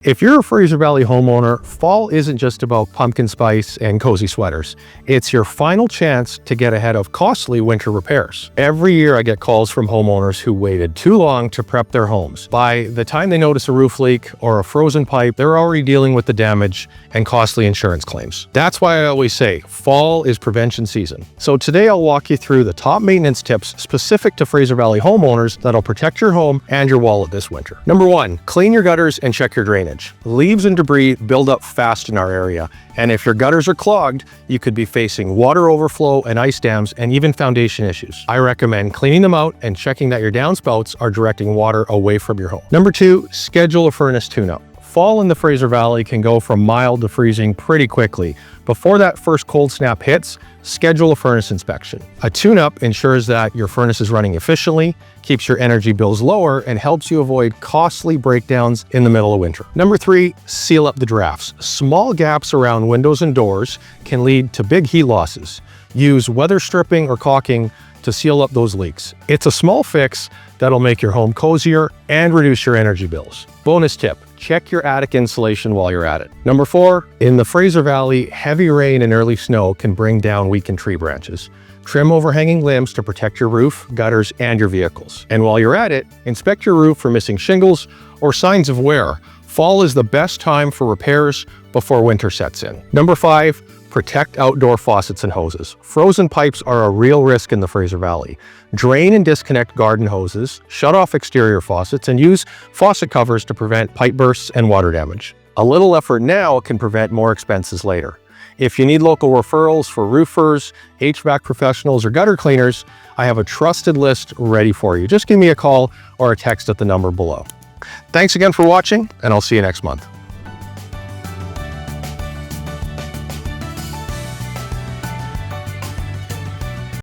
If you're a Fraser Valley homeowner, fall isn't just about pumpkin spice and cozy sweaters. It's your final chance to get ahead of costly winter repairs. Every year I get calls from homeowners who waited too long to prep their homes. By the time they notice a roof leak or a frozen pipe, they're already dealing with the damage and costly insurance claims. That's why I always say fall is prevention season. So today I'll walk you through the top maintenance tips specific to Fraser Valley homeowners that'll protect your home and your wallet this winter. Number 1, clean your gutters and check your drainage. Leaves and debris build up fast in our area, and if your gutters are clogged, you could be facing water overflow and ice dams and even foundation issues. I recommend cleaning them out and checking that your downspouts are directing water away from your home. Number 2, schedule a furnace tune-up. Fall in the Fraser Valley can go from mild to freezing pretty quickly. Before that first cold snap hits, schedule a furnace inspection. A tune-up ensures that your furnace is running efficiently, keeps your energy bills lower, and helps you avoid costly breakdowns in the middle of winter. Number 3, seal up the drafts. Small gaps around windows and doors can lead to big heat losses. Use weather stripping or caulking to seal up those leaks. It's a small fix that'll make your home cozier and reduce your energy bills. Bonus tip, check your attic insulation while you're at it. Number 4, in the Fraser Valley, heavy rain and early snow can bring down weakened tree branches. Trim overhanging limbs to protect your roof, gutters, and your vehicles. And while you're at it, inspect your roof for missing shingles or signs of wear. Fall is the best time for repairs before winter sets in. Number 5, protect outdoor faucets and hoses. Frozen pipes are a real risk in the Fraser Valley. Drain and disconnect garden hoses, shut off exterior faucets, and use faucet covers to prevent pipe bursts and water damage. A little effort now can prevent more expenses later. If you need local referrals for roofers, HVAC professionals, or gutter cleaners, I have a trusted list ready for you. Just give me a call or a text at the number below. Thanks again for watching, and I'll see you next month.